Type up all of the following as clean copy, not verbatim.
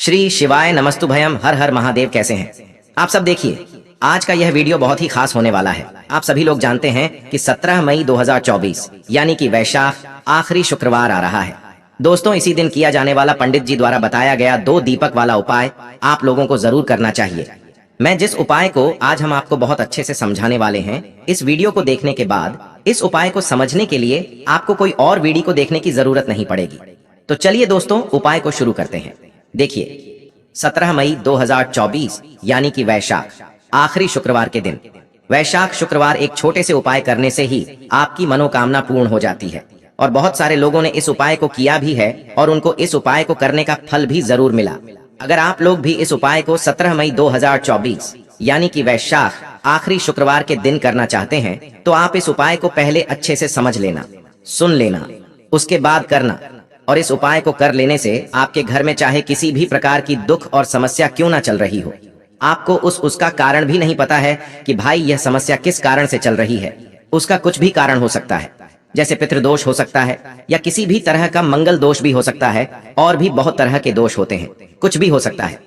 श्री शिवाय नमस्तुभयम, हर हर महादेव। कैसे हैं आप सब? देखिए, आज का यह वीडियो बहुत ही खास होने वाला है। आप सभी लोग जानते हैं कि 17 मई 2024 यानी कि वैशाख आखिरी शुक्रवार आ रहा है। दोस्तों, इसी दिन किया जाने वाला पंडित जी द्वारा बताया गया 2 दीपक वाला उपाय आप लोगों को जरूर करना चाहिए। मैं जिस उपाय को आज हम आपको बहुत अच्छे से समझाने वाले हैं, इस वीडियो को देखने के बाद इस उपाय को समझने के लिए आपको कोई और वीडियो को देखने की जरूरत नहीं पड़ेगी। तो चलिए दोस्तों, उपाय को शुरू करते हैं। देखिए, 17 मई 2024 यानी कि वैशाख आखिरी शुक्रवार के दिन, वैशाख शुक्रवार एक छोटे से उपाय करने से ही आपकी मनोकामना पूर्ण हो जाती है। और बहुत सारे लोगों ने इस उपाय को किया भी है और उनको इस उपाय को करने का फल भी जरूर मिला। अगर आप लोग भी इस उपाय को 17 मई 2024 यानी कि वैशाख आखिरी शुक्रवार के दिन करना चाहते हैं, तो आप इस उपाय को पहले अच्छे से समझ लेना, सुन लेना, उसके बाद करना। और इस उपाय को कर लेने से आपके घर में चाहे किसी भी प्रकार की दुख और समस्या क्यों ना चल रही हो, आपको उसका कारण भी नहीं पता है कि भाई यह समस्या किस कारण से चल रही है। उसका कुछ भी कारण हो सकता है, जैसे पितृदोष हो सकता है या किसी भी तरह का मंगल दोष भी हो सकता है, और भी बहुत तरह के दोष होते हैं, कुछ भी हो सकता है।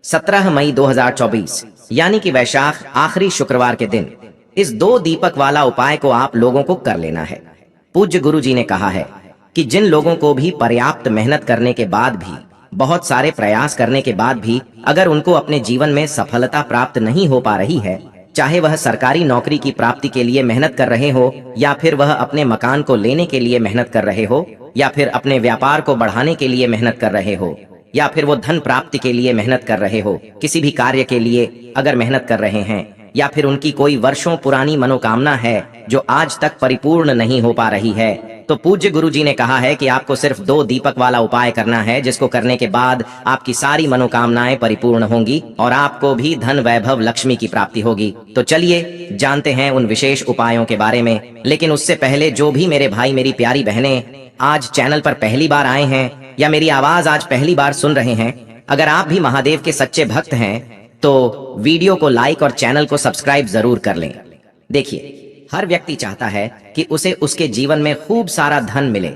17 मई 2024 यानी कि वैशाख आखिरी शुक्रवार के दिन इस 2 दीपक वाला उपाय को आप लोगों को कर लेना है। पूज्य गुरु जी ने कहा है कि जिन लोगों को भी पर्याप्त मेहनत करने के बाद भी, बहुत सारे प्रयास करने के बाद भी अगर उनको अपने जीवन में सफलता प्राप्त नहीं हो पा रही है, चाहे वह सरकारी नौकरी की प्राप्ति के लिए मेहनत कर रहे हो, या फिर वह अपने मकान को लेने के लिए मेहनत कर रहे हो, या फिर अपने व्यापार को बढ़ाने के लिए मेहनत कर रहे हो, या फिर वो धन प्राप्ति के लिए मेहनत कर रहे हो, किसी भी कार्य के लिए अगर मेहनत कर रहे हैं, या फिर उनकी कोई वर्षों पुरानी मनोकामना है जो आज तक परिपूर्ण नहीं हो पा रही है, तो पूज्य गुरु जी ने कहा है कि आपको सिर्फ 2 दीपक वाला उपाय करना है, जिसको करने के बाद आपकी सारी मनोकामनाएं परिपूर्ण होंगी और आपको भी धन, वैभव, लक्ष्मी की प्राप्ति होगी। तो चलिए जानते हैं उन विशेष उपायों के बारे में। लेकिन उससे पहले जो भी मेरे भाई, मेरी प्यारी बहनें आज चैनल पर पहली बार आए हैं या मेरी आवाज आज पहली बार सुन रहे हैं, अगर आप भी महादेव के सच्चे भक्त हैं तो वीडियो को लाइक और चैनल को सब्सक्राइब जरूर कर लें। देखिए, हर व्यक्ति चाहता है कि उसे उसके जीवन में खूब सारा धन मिले,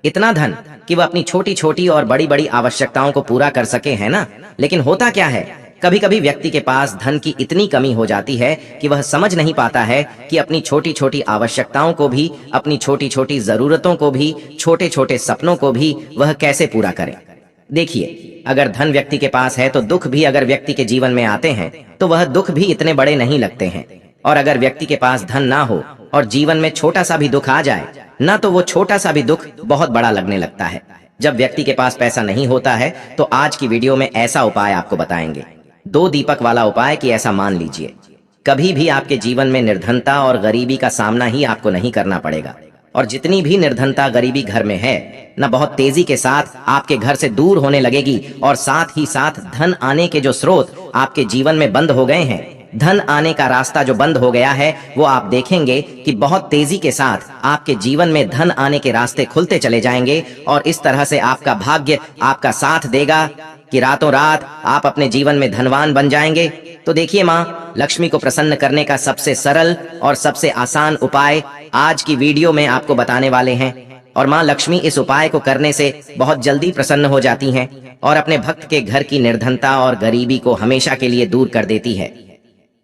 इतना धन कि वह अपनी छोटी छोटी और बड़ी बड़ी आवश्यकताओं को पूरा कर सके, है ना। लेकिन होता क्या है, कभी कभी व्यक्ति के पास धन की इतनी कमी हो जाती है कि वह समझ नहीं पाता है कि अपनी छोटी छोटी आवश्यकताओं को भी, अपनी छोटी छोटी जरूरतों को भी, छोटे छोटे सपनों को भी वह कैसे पूरा करे। देखिए, अगर धन व्यक्ति के पास है तो दुख भी अगर व्यक्ति के जीवन में आते हैं तो वह दुख भी इतने बड़े नहीं लगते हैं। और अगर व्यक्ति के पास धन ना हो और जीवन में छोटा सा भी दुख आ जाए ना, तो वो छोटा सा भी दुख बहुत बड़ा लगने लगता है। जब व्यक्ति के पास पैसा नहीं होता है तो आज की वीडियो में ऐसा उपाय आपको बताएंगे, 2 दीपक वाला उपाय कि ऐसा मान लीजिए कभी भी आपके जीवन में निर्धनता और गरीबी का सामना ही आपको नहीं करना पड़ेगा। और जितनी भी निर्धनता, गरीबी घर में है ना, बहुत तेजी के साथ आपके घर से दूर होने लगेगी। और साथ ही साथ धन आने के जो स्रोत आपके जीवन में बंद हो गए हैं, धन आने का रास्ता जो बंद हो गया है, वो आप देखेंगे कि बहुत तेजी के साथ आपके जीवन में धन आने के रास्ते खुलते चले जाएंगे। और इस तरह से आपका भाग्य आपका साथ देगा कि रातों रात आप अपने जीवन में धनवान बन जाएंगे। तो देखिए, माँ लक्ष्मी को प्रसन्न करने का सबसे सरल और सबसे आसान उपाय आज की वीडियो में आपको बताने वाले हैं। और माँ लक्ष्मी इस उपाय को करने से बहुत जल्दी प्रसन्न हो जाती हैं और अपने भक्त के घर की निर्धनता और गरीबी को हमेशा के लिए दूर कर देती है।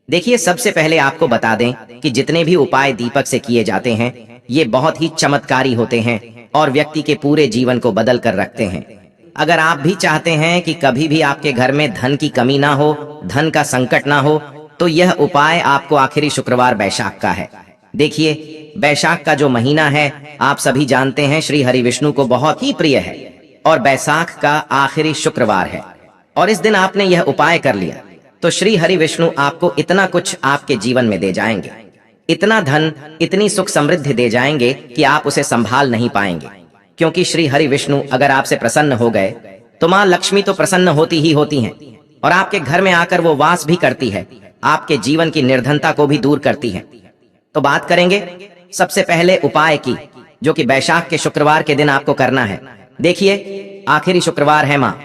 देखिए, सबसे पहले आपको बता दें कि जितने भी उपाय दीपक से किए जाते हैं, ये बहुत ही चमत्कारी होते हैं और व्यक्ति के पूरे जीवन को बदल कर रखते हैं। अगर आप भी चाहते हैं कि कभी भी आपके घर में धन की कमी ना हो, धन का संकट ना हो, तो यह उपाय आपको आखिरी शुक्रवार वैशाख का है। देखिए, वैशाख का जो महीना है आप सभी जानते हैं श्री हरि विष्णु को बहुत ही प्रिय है और वैशाख का आखिरी शुक्रवार है। और इस दिन आपने यह उपाय कर लिया तो श्री हरि विष्णु आपको इतना कुछ आपके जीवन में दे जाएंगे, इतना धन, इतनी सुख समृद्धि दे जाएंगे कि आप उसे संभाल नहीं पाएंगे। क्योंकि श्री हरि विष्णु अगर आपसे प्रसन्न हो गए तो माँ लक्ष्मी तो प्रसन्न होती ही होती हैं और आपके घर में आकर वो वास भी करती है, आपके जीवन की निर्धनता को भी दूर करती है। तो बात करेंगे सबसे पहले उपाय की, जो कि वैशाख के शुक्रवार के दिन आपको करना है। देखिए, आखिरी शुक्रवार है माँ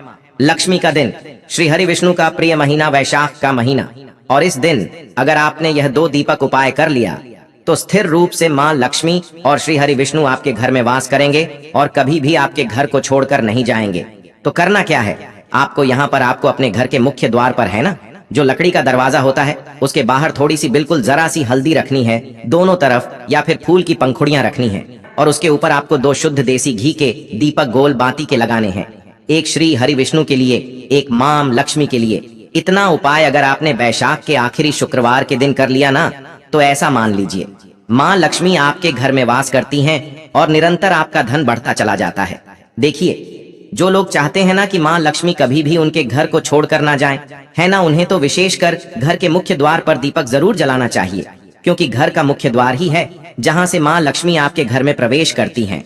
लक्ष्मी का दिन, श्री हरि विष्णु का प्रिय महीना वैशाख का महीना। और इस दिन अगर आपने यह 2 दीपक उपाय कर लिया तो स्थिर रूप से माँ लक्ष्मी और श्री हरि विष्णु आपके घर में वास करेंगे और कभी भी आपके घर को छोड़कर नहीं जाएंगे। तो करना क्या है, आपको यहाँ पर आपको अपने घर के मुख्य द्वार पर है ना, जो लकड़ी का दरवाजा होता है, उसके बाहर थोड़ी सी बिल्कुल जरा सी हल्दी रखनी है दोनों तरफ, या फिर फूल की पंखुड़ियां रखनी है, और उसके ऊपर आपको 2 शुद्ध देसी घी के दीपक गोल बाती के लगाने हैं। एक श्री हरि विष्णु के लिए, एक मां लक्ष्मी के लिए। इतना उपाय अगर आपने वैशाख के आखिरी शुक्रवार के दिन कर लिया ना, तो ऐसा मान लीजिए मां लक्ष्मी आपके घर में वास करती हैं और निरंतर आपका धन बढ़ता चला जाता है। देखिए, जो लोग चाहते हैं ना कि मां लक्ष्मी कभी भी उनके घर को छोड़कर ना जाएं, है ना, उन्हें तो विशेषकर घर के मुख्य द्वार पर दीपक जरूर जलाना चाहिए, क्योंकि घर का मुख्य द्वार ही है जहां से मां लक्ष्मी आपके घर में प्रवेश करती हैं।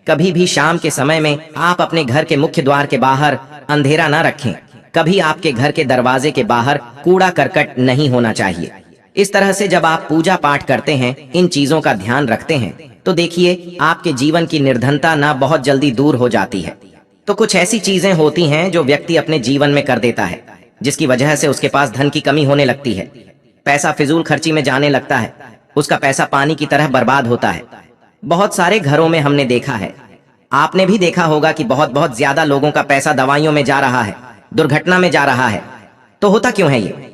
कभी भी शाम के समय में आप अपने घर के मुख्य द्वार के बाहर अंधेरा ना रखें। कभी आपके घर के दरवाजे के बाहर कूड़ा करकट नहीं होना चाहिए। इस तरह से जब आप पूजा पाठ करते हैं, इन चीजों का ध्यान रखते हैं, तो देखिए आपके जीवन की निर्धनता ना बहुत जल्दी दूर हो जाती है। तो कुछ ऐसी चीजें होती हैं जो व्यक्ति अपने जीवन में कर देता है, जिसकी वजह से उसके पास धन की कमी होने लगती है, पैसा फिजूल खर्ची में जाने लगता है, उसका पैसा पानी की तरह बर्बाद होता है। बहुत सारे घरों में हमने देखा है, आपने भी देखा होगा कि बहुत बहुत ज्यादा लोगों का पैसा दवाइयों में जा रहा है, दुर्घटना में जा रहा है। तो होता क्यों है ये?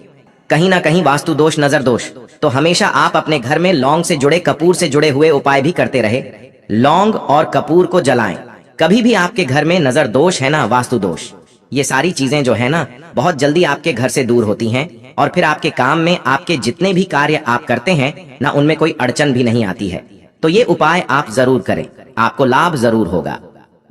कहीं ना कहीं वास्तु दोष, नजर दोष। तो हमेशा आप अपने घर में लौंग से जुड़े, कपूर से जुड़े हुए उपाय भी करते रहे। लौंग और कपूर को जलाएं। कभी भी आपके घर में नजर दोष है ना, वास्तु दोष, ये सारी चीजें जो है ना, बहुत जल्दी आपके घर से दूर होती हैं, और फिर आपके काम में, आपके जितने भी कार्य आप करते हैं ना, उनमें कोई अड़चन भी नहीं आती है। तो ये उपाय आप जरूर करें, आपको लाभ जरूर होगा।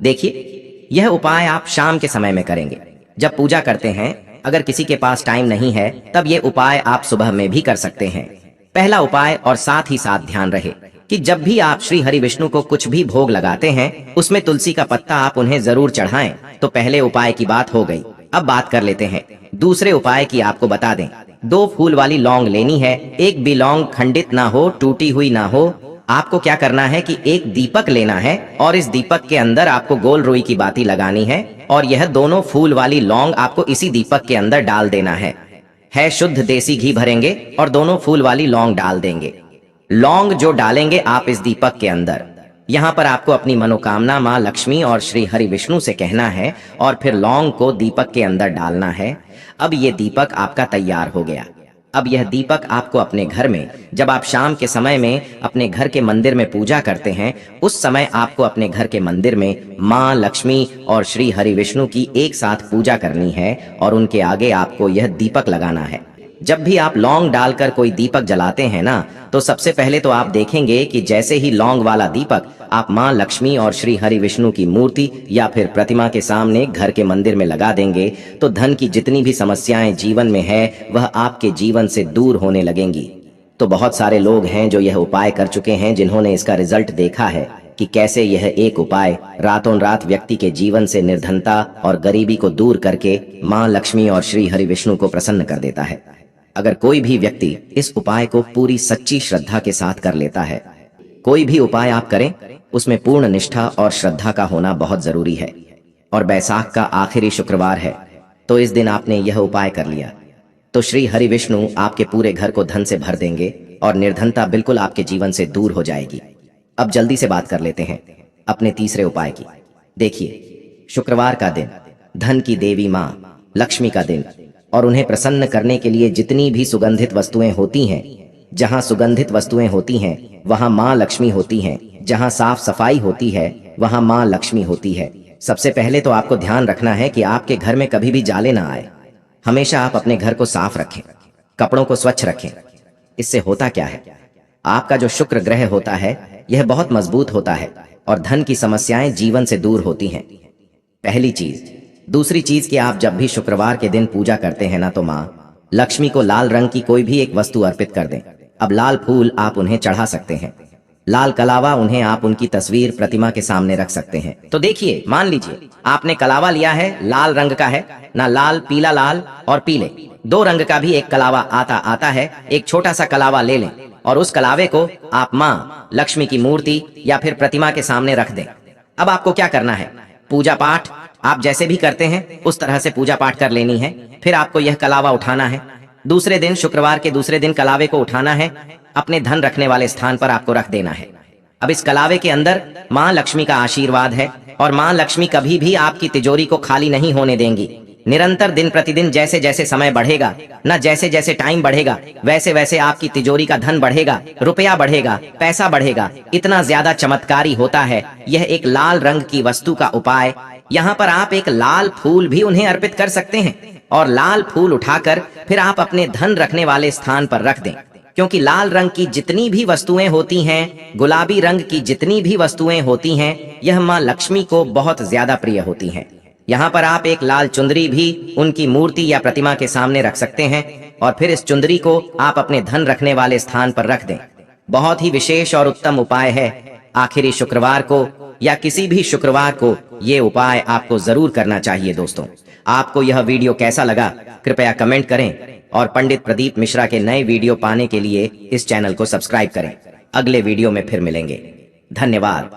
देखिए, यह उपाय आप शाम के समय में करेंगे जब पूजा करते हैं। अगर किसी के पास टाइम नहीं है, तब ये उपाय आप सुबह में भी कर सकते हैं। पहला उपाय, और साथ ही साथ ध्यान रहे कि जब भी आप श्री हरि विष्णु को कुछ भी भोग लगाते हैं, उसमें तुलसी का पत्ता आप उन्हें जरूर चढ़ाएं। तो पहले उपाय की बात हो गई। अब बात कर लेते हैं दूसरे उपाय की। आपको बता दें, 2 फूल वाली लौंग लेनी है। एक भी लौंग खंडित ना हो, टूटी हुई ना हो। आपको क्या करना है कि एक दीपक लेना है, और इस दीपक के अंदर आपको गोल रुई की बाती लगानी है, और यह दोनों फूल वाली लौंग आपको इसी दीपक के अंदर डाल देना है। शुद्ध देसी घी भरेंगे और दोनों फूल वाली लौंग डाल देंगे। लौंग जो डालेंगे आप इस दीपक के अंदर, यहाँ पर आपको अपनी मनोकामना माँ लक्ष्मी और श्री हरि विष्णु से कहना है, और फिर लौंग को दीपक के अंदर डालना है। अब ये दीपक आपका तैयार हो गया। अब यह दीपक आपको अपने घर में, जब आप शाम के समय में अपने घर के मंदिर में पूजा करते हैं, उस समय आपको अपने घर के मंदिर में माँ लक्ष्मी और श्री हरि विष्णु की एक साथ पूजा करनी है, और उनके आगे आपको यह दीपक लगाना है। जब भी आप लौंग डालकर कोई दीपक जलाते हैं ना, तो सबसे पहले तो आप देखेंगे कि जैसे ही लौंग वाला दीपक आप माँ लक्ष्मी और श्री हरि विष्णु की मूर्ति या फिर प्रतिमा के सामने घर के मंदिर में लगा देंगे, तो धन की जितनी भी समस्याएं जीवन में है, वह आपके जीवन से दूर होने लगेंगी। तो बहुत सारे लोग हैं जो यह उपाय कर चुके हैं, जिन्होंने इसका रिजल्ट देखा है कि कैसे यह एक उपाय रातों रात व्यक्ति के जीवन से निर्धनता और गरीबी को दूर करके माँ लक्ष्मी और श्री हरि विष्णु को प्रसन्न कर देता है। अगर कोई भी व्यक्ति इस उपाय को पूरी सच्ची श्रद्धा के साथ कर लेता है, कोई भी उपाय आप करें, उसमें पूर्ण निष्ठा और श्रद्धा का होना बहुत जरूरी है। और बैसाख का आखिरी शुक्रवार है, तो इस दिन आपने यह उपाय कर लिया, तो श्री हरि विष्णु आपके पूरे घर को धन से भर देंगे और निर्धनता बिल्कुल आपके जीवन से दूर हो जाएगी। अब जल्दी से बात कर लेते हैं अपने तीसरे उपाय की। देखिए, शुक्रवार का दिन धन की देवी माँ लक्ष्मी का दिन, और उन्हें प्रसन्न करने के लिए जितनी भी सुगंधित वस्तुएं होती हैं, जहां सुगंधित वस्तुएं होती हैं वहां माँ लक्ष्मी होती हैं, जहां साफ सफाई होती है वहां माँ लक्ष्मी होती है। सबसे पहले तो आपको ध्यान रखना है कि आपके घर में कभी भी जाले ना आए। हमेशा आप अपने घर को साफ रखें, कपड़ों को स्वच्छ रखें। इससे होता क्या है, आपका जो शुक्र ग्रह होता है यह बहुत मजबूत होता है, और धन की समस्याएं जीवन से दूर होती हैं। पहली चीज। दूसरी चीज कि आप जब भी शुक्रवार के दिन पूजा करते हैं ना, तो माँ लक्ष्मी को लाल रंग की कोई भी एक वस्तु अर्पित कर दें। अब लाल फूल आप उन्हें चढ़ा सकते हैं, लाल कलावा उन्हें आप उनकी तस्वीर प्रतिमा के सामने रख सकते हैं। तो देखिए, मान लीजिए आपने कलावा लिया है, लाल रंग का है ना, लाल, पीला, लाल और पीले 2 रंग का भी एक कलावा आता है। एक छोटा सा कलावा ले लें, और उस कलावे को आप माँ लक्ष्मी की मूर्ति या फिर प्रतिमा के सामने रख दें। अब आपको क्या करना है, पूजा पाठ आप जैसे भी करते हैं उस तरह से पूजा पाठ कर लेनी है। फिर आपको यह कलावा उठाना है, दूसरे दिन, शुक्रवार के दूसरे दिन कलावे को उठाना है, अपने धन रखने वाले स्थान पर आपको रख देना है। अब इस कलावे के अंदर माँ लक्ष्मी का आशीर्वाद है, और माँ लक्ष्मी कभी भी आपकी तिजोरी को खाली नहीं होने देंगी। निरंतर दिन प्रतिदिन जैसे जैसे समय बढ़ेगा, न जैसे जैसे टाइम बढ़ेगा, वैसे वैसे आपकी तिजोरी का धन बढ़ेगा, रुपया बढ़ेगा, पैसा बढ़ेगा। इतना ज्यादा चमत्कारी होता है यह एक लाल रंग की वस्तु का उपाय। यहाँ पर आप एक लाल फूल भी उन्हें अर्पित कर सकते हैं और लाल फूल उठाकर फिर आप अपने धन रखने वाले स्थान पर रख दें, क्योंकि लाल रंग की जितनी भी वस्तुएं होती हैं, गुलाबी रंग की जितनी भी वस्तुएं होती हैं, यह माँ लक्ष्मी को बहुत ज्यादा प्रिय होती हैं। यहाँ पर आप एक लाल चुंदरी भी उनकी मूर्ति या प्रतिमा के सामने रख सकते हैं और फिर इस चुंदरी को आप अपने धन रखने वाले स्थान पर रख दें। बहुत ही विशेष और उत्तम उपाय है। आखिरी शुक्रवार को या किसी भी शुक्रवार को ये उपाय आपको जरूर करना चाहिए। दोस्तों, आपको यह वीडियो कैसा लगा कृपया कमेंट करें और पंडित प्रदीप मिश्रा के नए वीडियो पाने के लिए इस चैनल को सब्सक्राइब करें। अगले वीडियो में फिर मिलेंगे। धन्यवाद।